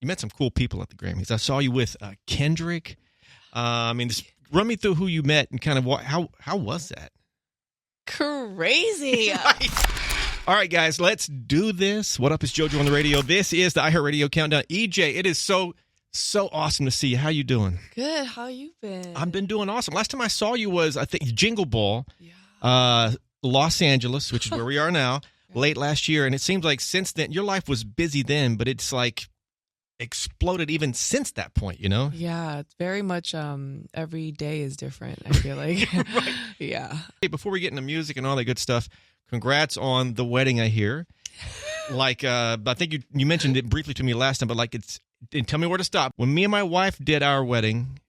you met some cool people at the Grammys. I saw you with Kendrick. Just run me through who you met and kind of how was that? Crazy. Right. All right, guys, let's do this. What up? It's JoJo on the radio. This is the iHeart Radio Countdown. EJ, it is so awesome to see you. How you doing? Good. How you been? I've been doing awesome. Last time I saw you was, I think, Jingle Ball, Yeah. Los Angeles, which is where we are now, late last year. And it seems like since then, your life was busy then, but it's like exploded even since that point, you know? Yeah, it's very much every day is different, I feel like. Right. Yeah. Hey, before we get into music and all that good stuff, congrats on the wedding, I hear. Like, I think you mentioned it briefly to me last time, but like and tell me where to stop. When me and my wife did our wedding,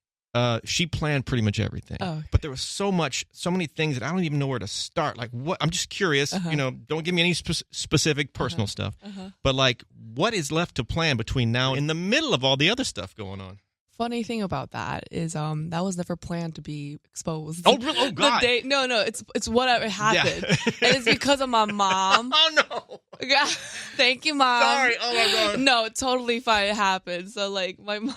she planned pretty much everything. Oh, okay. But there was so many things that I don't even know where to start. Like, what? I'm just curious, don't give me any specific personal stuff. But like, what is left to plan between now and in the middle of all the other stuff going on? Funny thing about that is that was never planned to be exposed. Oh, really? Oh, God. No, it's whatever happened. Yeah. And it's because of my mom. Oh, no. Yeah. Thank you, Mom. Sorry. Oh, my God. No, totally fine. It happened. So, like, my mom,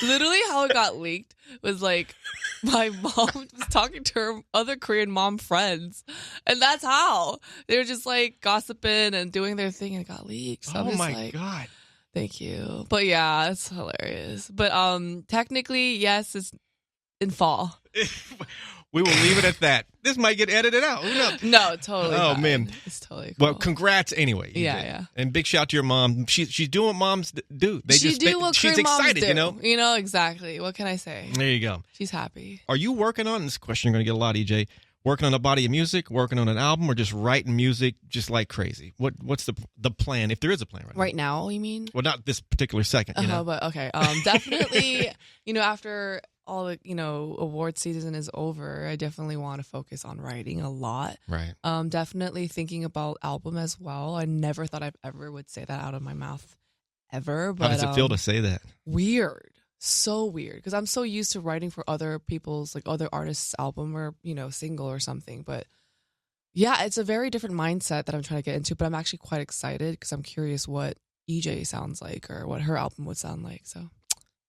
literally how it got leaked was, like, my mom was talking to her other Korean mom friends. And that's how. They were just, like, gossiping and doing their thing, and it got leaked. So Oh, my God. Thank you. But, yeah, it's hilarious. But technically, yes, it's in fall. We will leave it at that. This might get edited out. Who knows? No, totally. Oh, fine. man. It's totally cool. Well, congrats anyway. EJ. Yeah. And big shout to your mom. She's doing what moms do. She's excited, moms do. you know? You know, exactly. What can I say? There you go. She's happy. Are you working on, this question you're going to get a lot, EJ, working on a body of music, working on an album, or just writing music just like crazy? What's the plan, if there is a plan right now? Right now, you mean? Well, not this particular second, you know? But okay. Definitely, after all the, award season is over, I definitely want to focus on writing a lot. Right. Definitely thinking about album as well. I never thought I ever would say that out of my mouth ever. But How does it feel to say that? Weird. So weird. Because I'm so used to writing for other people's, like other artists' album or, single or something. But yeah, it's a very different mindset that I'm trying to get into. But I'm actually quite excited because I'm curious what EJAE sounds like or what her album would sound like. So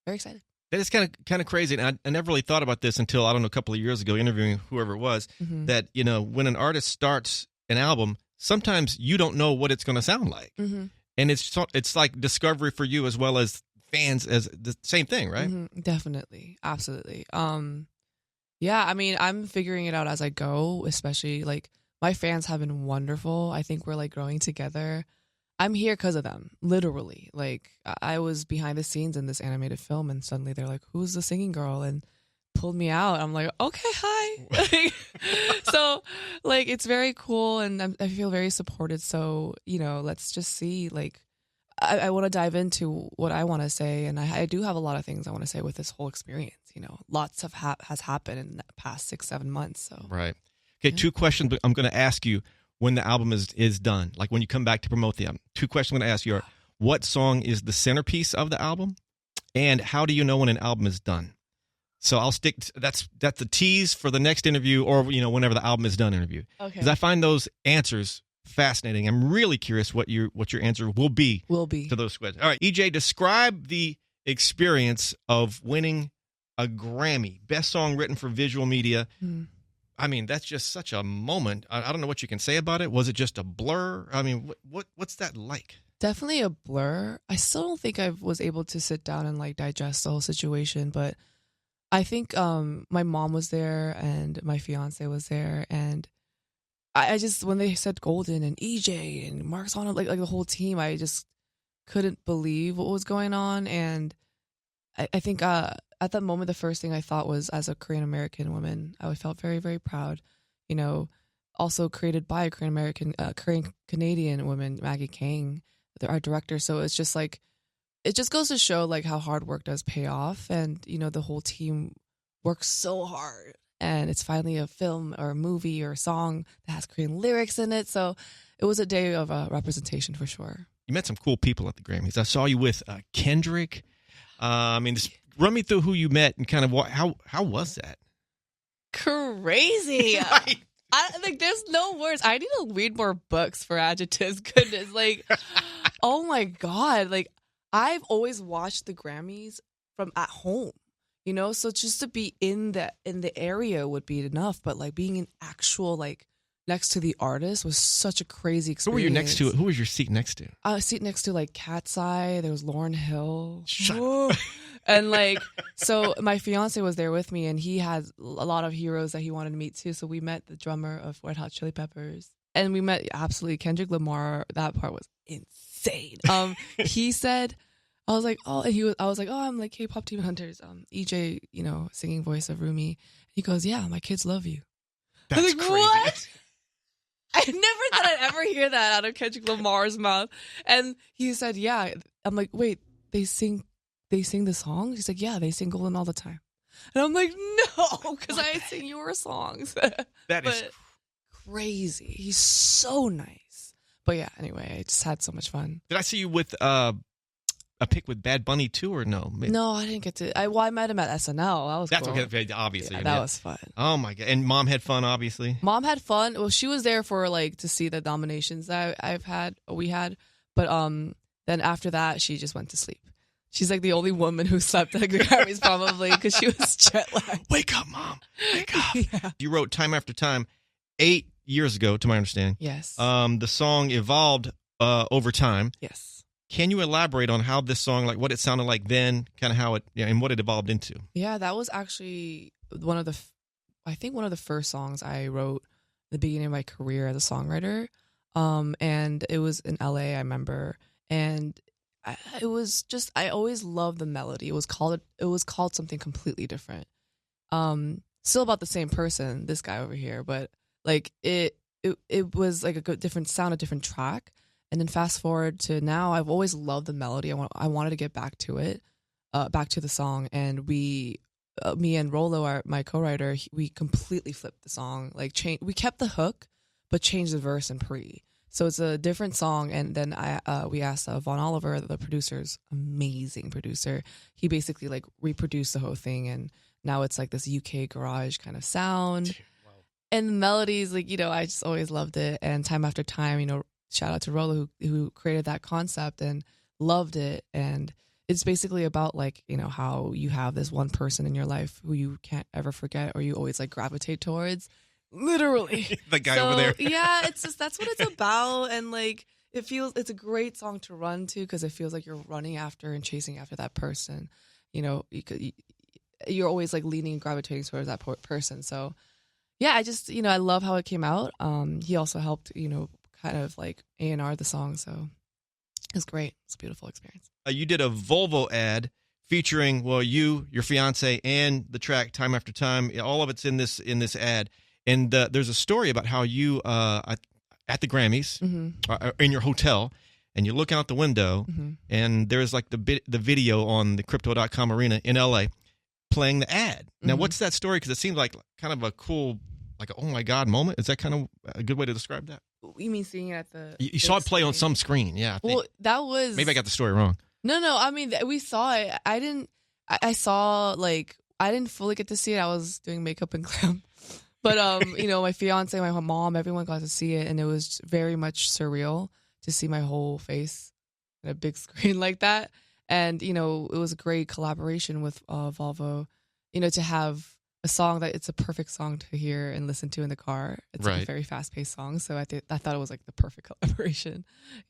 very excited. That is kind of crazy. And I never really thought about this until, I don't know, a couple of years ago, interviewing whoever it was, that, when an artist starts an album, sometimes you don't know what it's going to sound like. And it's like discovery for you as well as fans, as the same thing, right? Definitely. Absolutely. Yeah, I mean, I'm figuring it out as I go, especially like my fans have been wonderful. I think we're like growing together. I'm here because of them, literally. Like, I was behind the scenes in this animated film, and suddenly they're like, "Who's the singing girl?" and pulled me out. I'm like, "Okay, hi." So, like, it's very cool, and I feel very supported. So, let's just see. Like, I want to dive into what I want to say, and I do have a lot of things I want to say with this whole experience. Lots of has happened in the past 6-7 months. So, right. Okay, 2 questions I'm going to ask you when the album is done, like when you come back to promote the album. 2 questions I'm going to ask you are, what song is the centerpiece of the album? And how do you know when an album is done? So I'll stick to, that's a tease for the next interview, or, whenever the album is done interview. Okay. Because I find those answers fascinating. I'm really curious what your answer will be to those questions. All right, EJ, describe the experience of winning a Grammy, best song written for visual media. I mean, that's just such a moment. I don't know what you can say about it. Was it just a blur? I mean, what's that like? Definitely a blur. I still don't think I was able to sit down and like digest the whole situation, but I think my mom was there and my fiance was there, and I just, when they said Golden and EJ and Mark's on it, like the whole team, I just couldn't believe what was going on. And I think at that moment, the first thing I thought was, as a Korean American woman, I felt very, very proud. Also created by a Korean Canadian woman, Maggie Kang, our director. So it's just like, it just goes to show like how hard work does pay off, and the whole team works so hard. And it's finally a film or a movie or a song that has Korean lyrics in it. So it was a day of representation for sure. You met some cool people at the Grammys. I saw you with Kendrick. Just run me through who you met and kind of how was that? Crazy. Right. There's no words. I need to read more books for adjectives. Goodness. Like, oh my God. Like, I've always watched the Grammys from at home, you know, so just to be in the area would be enough, but like being in actual like next to the artist was such a crazy experience. Who were you next to? Who was your seat next to? Seat next to like Cat's Eye. There was Lauryn Hill. Shut up. And like, so my fiance was there with me, and he has a lot of heroes that he wanted to meet too. So we met the drummer of Red Hot Chili Peppers, and we met absolutely Kendrick Lamar. That part was insane. He said, I was like, oh, and I was like, oh, I'm like K-pop Demon Hunters, EJ, you know, singing voice of Rumi. He goes, yeah, my kids love you. That's I was like, crazy. what? I never thought I'd ever hear that out of Kendrick Lamar's mouth. And he said, yeah. I'm like, wait, they sing the songs? He's like, yeah, they sing Golden all the time. And I'm like, no, because I sing your songs. That is crazy. He's so nice. But yeah, anyway, I just had so much fun. Did I see you with a pic with Bad Bunny too, or no? No, I didn't get to. I met him at SNL. That's cool. Okay, obviously. Yeah, that was fun. Oh my god! And mom had fun, obviously. Mom had fun. Well, she was there for like to see the nominations that we had. But then after that, she just went to sleep. She's like the only woman who slept at the Grammys probably because she was jet lagged. Wake up, mom! Wake up! Yeah. You wrote "Time After Time" 8 years ago, to my understanding. Yes. The song evolved over time. Yes. Can you elaborate on how this song, like what it sounded like then, kind of how it, and what it evolved into? Yeah, that was actually one of the first songs I wrote at the beginning of my career as a songwriter. And it was in LA, I remember, and it was just, I always loved the melody. It was called something completely different. Still about the same person, this guy over here, but like it was like a different sound, a different track. And then fast forward to now, I've always loved the melody. I wanted to get back to it, back to the song. And me and Rolo, my co-writer, we completely flipped the song. Like we kept the hook, but changed the verse and pre. So it's a different song. And then we asked Von Oliver, the producer's amazing producer. He basically like reproduced the whole thing, and now it's like this UK garage kind of sound. Wow. And the melodies, like, you know, I just always loved it. And time after time, you know, shout out to Rolo who created that concept and loved it. And it's basically about like, you know, how you have this one person in your life who you can't ever forget or you always like gravitate towards. Literally. The guy over there. Yeah, it's just, that's what it's about. And like, it's a great song to run to because it feels like you're running after and chasing after that person. You know, you're always like leaning and gravitating towards that person. So yeah, I just, you know, I love how it came out. He also helped, you know, kind of like A&R the song, so it's great. It's a beautiful experience. You did a Volvo ad featuring, well, your fiance, and the track "Time After Time." All of it's in this ad, and there's a story about how you at the Grammys, in your hotel, and you're looking out the window, and there's like the video on the Crypto.com arena in LA playing the ad. Now, what's that story? Because it seems like kind of a cool, like a, oh my god moment. Is that kind of a good way to describe that? You mean seeing it at the? You saw it play on some screen, yeah. Well, that was, maybe I got the story wrong. No. I mean, we saw it. I saw, like, I didn't fully get to see it. I was doing makeup and glam, but you know, my fiance, my mom, everyone got to see it, and it was very much surreal to see my whole face on a big screen like that. And you know, it was a great collaboration with Volvo. You know, to have a song that it's a perfect song to hear and listen to in the car. It's like a very fast-paced song, so I thought it was like the perfect collaboration.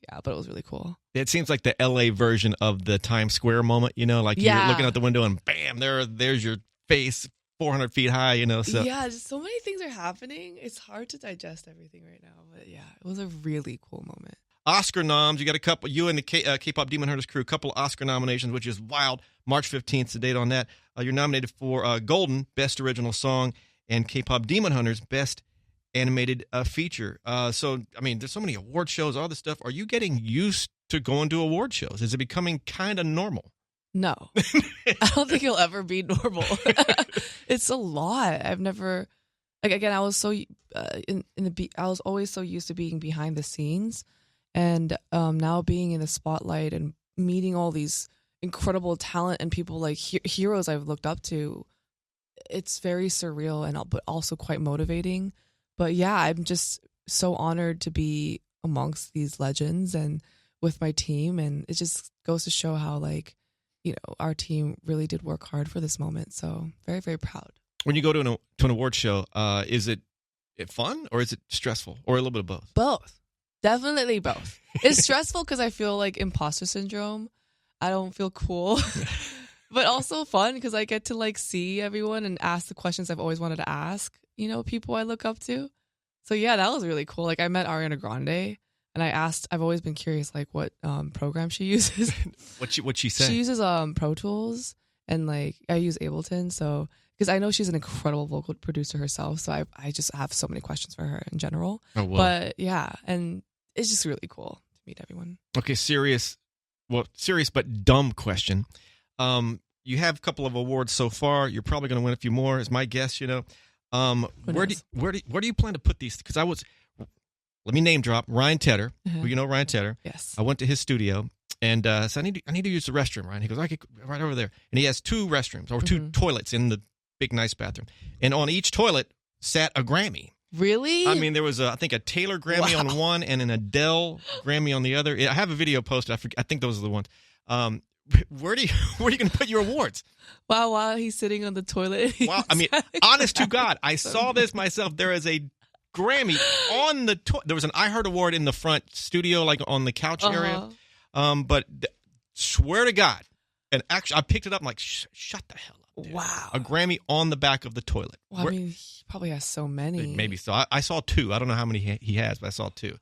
Yeah, but it was really cool. It seems like the LA version of the Times Square moment, you know, like you're looking out the window and bam, there's your face 400 feet high, you know. So yeah, just so many things are happening. It's hard to digest everything right now, but yeah, it was a really cool moment. Oscar noms, you got a couple, you and the K-pop Demon Hunters crew, a couple of Oscar nominations, which is wild. March 15th, the date on that. You're nominated for Golden, Best Original Song, and K-pop Demon Hunters, Best Animated Feature. So, I mean, there's so many award shows, all this stuff. Are you getting used to going to award shows? Is it becoming kind of normal? No. I don't think it'll ever be normal. It's a lot. I've never, like, again, I was so, I was always so used to being behind the scenes. And now being in the spotlight and meeting all these incredible talent and people like heroes I've looked up to, it's very surreal but also quite motivating. But yeah, I'm just so honored to be amongst these legends, and with my team, and it just goes to show how like, you know, our team really did work hard for this moment. So very, very proud. When you go to an award show, is it fun or is it stressful or a little bit of both? Both. Definitely both. It's stressful because I feel like imposter syndrome. I don't feel cool. But also fun because I get to like see everyone and ask the questions I've always wanted to ask, you know, people I look up to. So yeah, that was really cool. Like I met Ariana Grande and I've always been curious like what program she uses. What she said? She uses Pro Tools, and like I use Ableton. So because I know she's an incredible vocal producer herself, so I just have so many questions for her in general. Oh, well. But yeah, and it's just really cool to meet everyone. Okay, serious but dumb question. You have a couple of awards so far. You're probably going to win a few more, is my guess. You know, where do you plan to put these? Because let me name drop Ryan Tedder. Well, you know Ryan Tedder. Yes. I went to his studio and so I need to use the restroom. Ryan, he goes, okay, right over there, and he has two restrooms or two toilets in the big nice bathroom, and on each toilet sat a Grammy. Really? I mean, there was I think a Taylor Grammy on one and an Adele Grammy on the other. I have a video posted. I think those are the ones. Where are you going to put your awards? Wow, while he's sitting on the toilet. Wow, I mean, honest to God, I saw this myself. There is a Grammy on the there was an iHeart award in the front studio, like on the couch area. But swear to God, and actually, I picked it up. I'm like, shut the hell up, dude. Wow, a Grammy on the back of the toilet. Well, I mean, he probably has so many. Maybe so. I saw two. I don't know how many he has, but I saw two.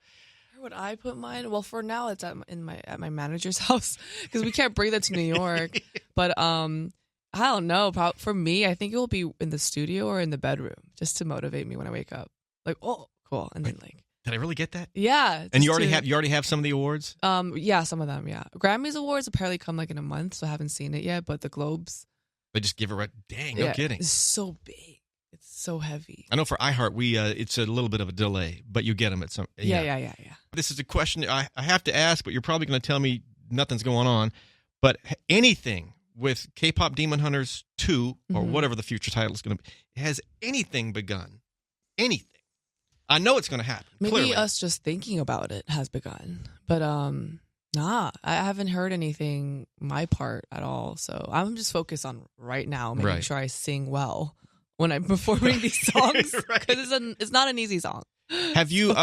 Where would I put mine? Well, for now, it's at my manager's house because we can't bring that to New York. But I don't know. For me, I think it will be in the studio or in the bedroom, just to motivate me when I wake up. Like, oh, cool, and then like. Did I really get that? Yeah. And you already have some of the awards? Yeah, some of them, yeah. Grammys awards apparently come like in a month, so I haven't seen it yet, but the Globes. They just give it right. Dang, no kidding. It's so big. It's so heavy. I know for iHeart, it's a little bit of a delay, but you get them at some. Yeah. This is a question I have to ask, but you're probably going to tell me nothing's going on. But anything with K-Pop Demon Hunters 2, or whatever the future title is going to be, has anything begun? Anything? I know it's going to happen. Maybe clearly. us just thinking about it has begun. But nah, I haven't heard anything my part at all. So I'm just focused on right now making sure I sing well when I'm performing these songs, because it's not an easy song. Have you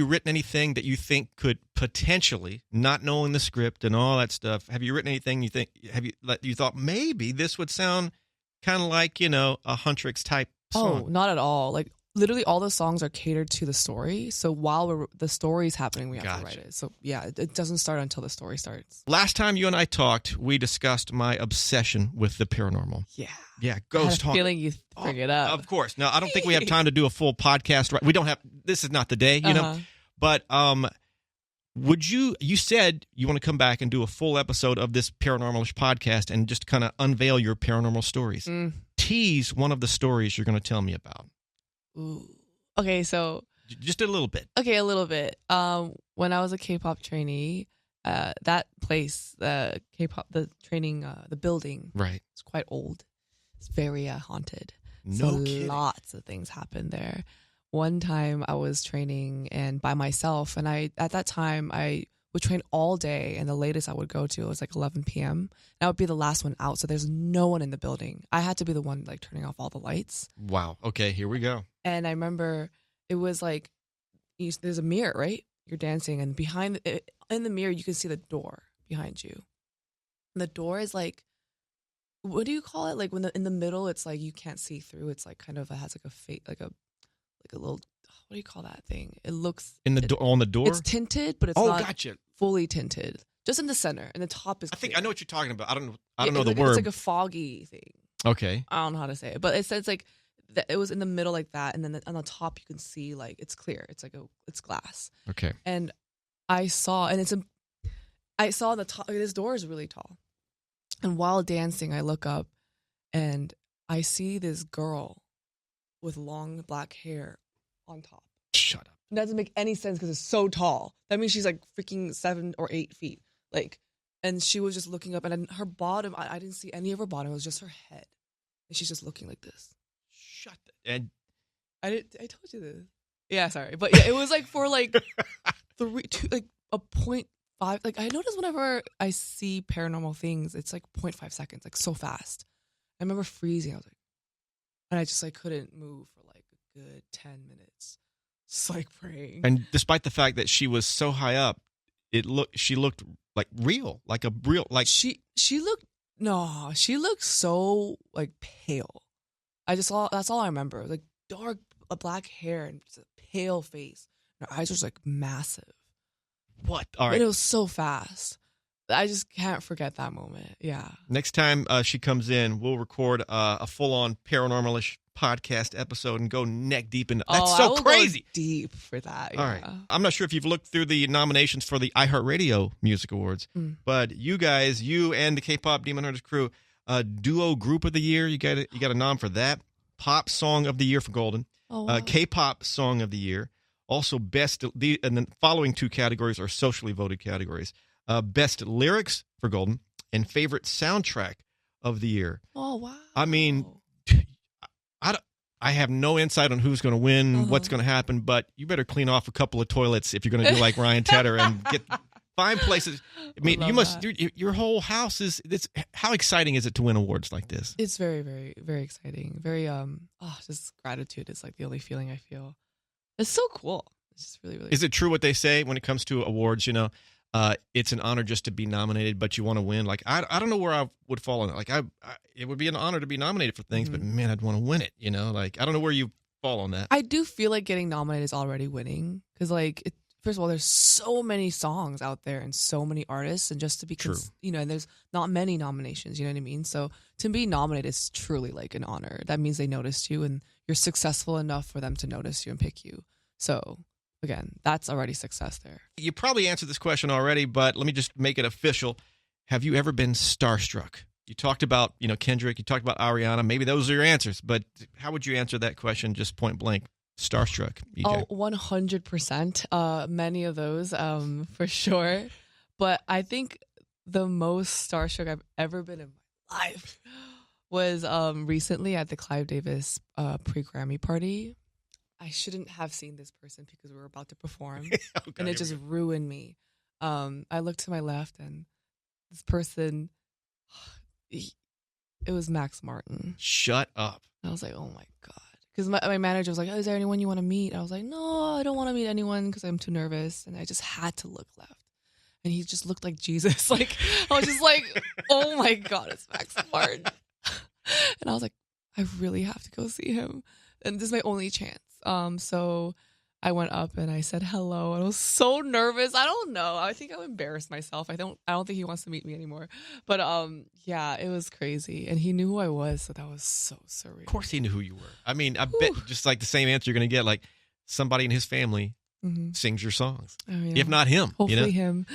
written anything that you think could potentially, not knowing the script and all that stuff, have you written anything you thought maybe this would sound kind of like, you know, a Huntrix type song? Oh, not at all. Like literally all the songs are catered to the story. So while the story's happening, we have to write it. So yeah, it doesn't start until the story starts. Last time you and I talked, we discussed my obsession with the paranormal. Yeah, ghost I had a feeling you bring it up. Of course. Now, I don't think we have time to do a full podcast. We don't have. This is not the day, you know. But would you said you want to come back and do a full episode of this paranormal podcast and just kind of unveil your paranormal stories. Tease one of the stories you're going to tell me about. Ooh. Okay, so just a little bit. Okay, a little bit. When I was a K-pop trainee, that place, the training, the building, it's quite old. It's very haunted. No kidding. Lots of things happened there. One time I was training and by myself, and at that time I would train all day, and the latest I would go to was like 11 p.m. And I would be the last one out, so there's no one in the building. I had to be the one like turning off all the lights. Wow. Okay, here we go. And I remember it was like there's a mirror, right? You're dancing, and in the mirror you can see the door behind you. And the door is like, what do you call it? Like when in the middle, it's like you can't see through. It's like kind of has like a little, what do you call that thing? It looks on the door. It's tinted, but it's not fully tinted. Just in the center, and the top is. I think I know what you're talking about. I don't know the word. It's like a foggy thing. Okay. I don't know how to say it, but it says like it was in the middle like that, and then on the top you can see like it's clear. It's like it's glass. Okay. And I saw the top. This door is really tall. And while dancing, I look up and I see this girl with long black hair on top. Shut up. It doesn't make any sense because it's so tall. That means she's like freaking 7 or 8 feet. Like, and she was just looking up, and her bottom, I didn't see any of her bottom. It was just her head. And she's just looking like this. Shut up. And I told you this. Yeah, sorry. But yeah, it was like for like 0.5 like I notice whenever I see paranormal things, it's like 0.5 seconds, like so fast. I remember freezing. I was like, and I just like couldn't move for like a good 10 minutes, just like praying. And despite the fact that she was so high up, she looked like real, like a real, like she looked so like pale. That's all I remember. Like dark black hair and just a pale face. Her eyes were just like massive. What? All right. And it was so fast. I just can't forget that moment. Yeah. Next time she comes in, we'll record a full-on paranormal-ish podcast episode and go neck deep into. That's so crazy. Go deep for that. All right. I'm not sure if you've looked through the nominations for the iHeartRadio Music Awards, but you guys, you and the K-pop Demon Hunters crew, duo group of the year, you got a nom for that. Pop song of the year for Golden. Oh, wow. K-pop song of the year. Also, and the following two categories are socially voted categories. Best lyrics for Golden and favorite soundtrack of the year. Oh, wow. I mean, I have no insight on who's going to win, what's going to happen, but you better clean off a couple of toilets if you're going to do like Ryan Tedder and find places. I mean, you must. Your whole house is. How exciting is it to win awards like this? It's very, very, very exciting. Very just gratitude is like the only feeling I feel. It's so cool. It's just really, really. Is it true what they say when it comes to awards? You know, it's an honor just to be nominated, but you want to win. Like I don't know where I would fall on it. Like it would be an honor to be nominated for things, but man, I'd want to win it. You know, like I don't know where you fall on that. I do feel like getting nominated is already winning because, like, first of all, there's so many songs out there and so many artists, and just to be, and there's not many nominations. You know what I mean? So to be nominated is truly like an honor. That means they noticed you and you're successful enough for them to notice you and pick you. So again, that's already success there. You probably answered this question already, but let me just make it official. Have you ever been starstruck? You talked about, Kendrick, you talked about Ariana. Maybe those are your answers, but how would you answer that question just point blank? Starstruck, EJ. Oh, 100%. Many of those, for sure. But I think the most starstruck I've ever been in my life was recently at the Clive Davis pre-Grammy party. I shouldn't have seen this person because we were about to perform, and it just ruined me. I looked to my left, and this person, it was Max Martin. Shut up. I was like, oh my God. Because my manager was like, oh, is there anyone you want to meet? I was like, no, I don't want to meet anyone because I'm too nervous. And I just had to look left. And he just looked like Jesus. Like, I was just like, oh my God, it's Max Martin. And I was like, I really have to go see him. And this is my only chance. So I went up and I said hello. And I was so nervous. I don't know. I think I embarrassed myself. I don't think he wants to meet me anymore. But yeah, it was crazy. And he knew who I was, so that was so surreal. Of course he knew who you were. I mean, I bet just like the same answer you're going to get, like somebody in his family sings your songs. Oh, yeah. If not him. Hopefully him.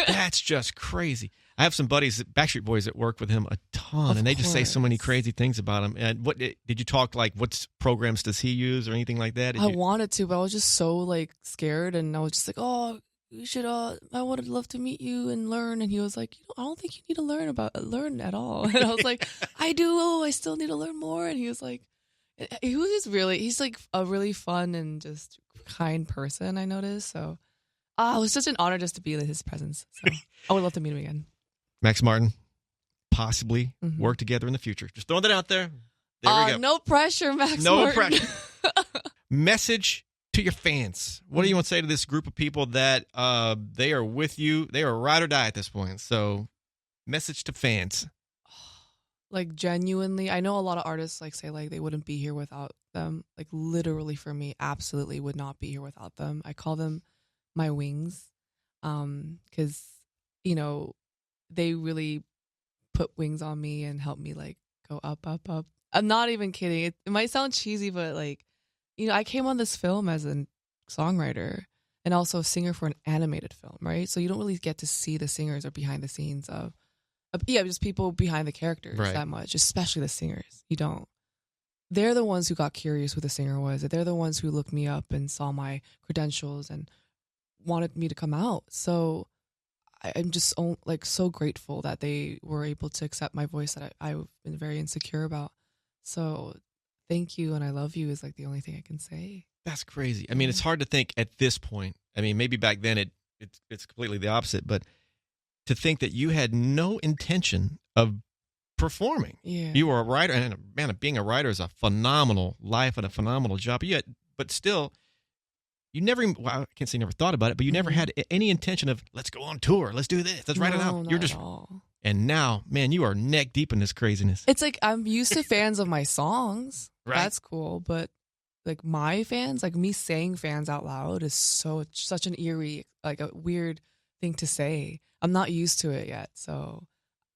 That's just crazy. I have some buddies, Backstreet Boys, that work with him a ton, and they just say so many crazy things about him. And what did you talk like? What programs does he use or anything like that? I wanted to, but I was just so like scared, and I was just like, "Oh, you should. I would love to meet you and learn." And he was like, "I don't think you need to learn at all." And I was like, "I do. Oh, I still need to learn more." And he was like, he's like a really fun and just kind person. I noticed. So, it was such an honor just to be in his presence. So I would love to meet him again. Max Martin, possibly work together in the future. Just throwing that out there. There we go. No pressure, Max Martin. No pressure. Message to your fans. What do you want to say to this group of people that they are with you? They are ride or die at this point. So, message to fans. Like genuinely, I know a lot of artists like say like they wouldn't be here without them. Like literally for me, absolutely would not be here without them. I call them my wings, because they really put wings on me and help me like go up, up, up. I'm not even kidding. It might sound cheesy, but like, I came on this film as a songwriter and also a singer for an animated film, right? So you don't really get to see the singers or behind the scenes of just people behind the characters that much, especially the singers. You don't. They're the ones who got curious who the singer was. They're the ones who looked me up and saw my credentials and wanted me to come out. So I'm just like so grateful that they were able to accept my voice that I've been very insecure about. So thank you and I love you is like the only thing I can say. That's crazy. I mean, it's hard to think at this point. I mean, maybe back then it it's completely the opposite. But to think that you had no intention of performing. Yeah. You were a writer, and man, being a writer is a phenomenal life and a phenomenal job. But still, you never, well, I can't say you never thought about it, but you never had any intention of, let's go on tour, let's do this, let's write it out. You're just, and now, man, you are neck deep in this craziness. It's like I'm used to fans of my songs. Right. That's cool, but like my fans, like me saying fans out loud is such an eerie, like a weird thing to say. I'm not used to it yet, so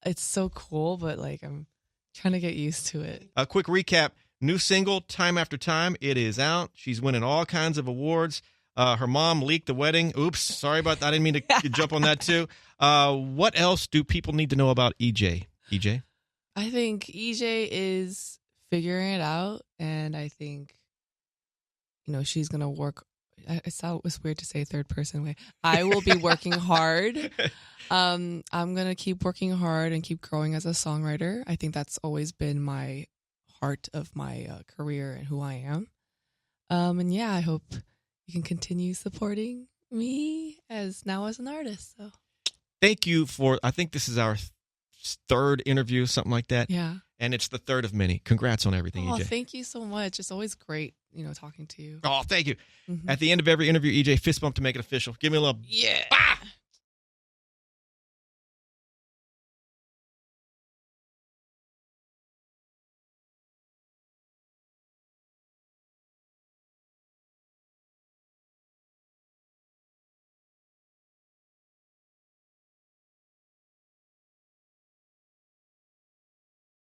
it's so cool, but like I'm trying to get used to it. A quick recap. New single, Time After Time. It is out. She's winning all kinds of awards. Her mom leaked the wedding. Oops, sorry about that. I didn't mean to jump on that too. What else do people need to know about EJAE? EJAE? I think EJAE is figuring it out, and I think, she's going to work. It's weird to say third person way. I will be working hard. I'm going to keep working hard and keep growing as a songwriter. I think that's always been my heart of my career and who I am. And yeah, I hope you can continue supporting me as an artist. So thank you I think this is our third interview, something like that. Yeah. And it's the third of many. Congrats on everything, EJAE. Thank you so much. It's always great, talking to you. Oh, thank you. Mm-hmm. At the end of every interview, EJAE, fist bump to make it official. Give me a little. Yeah. Ah!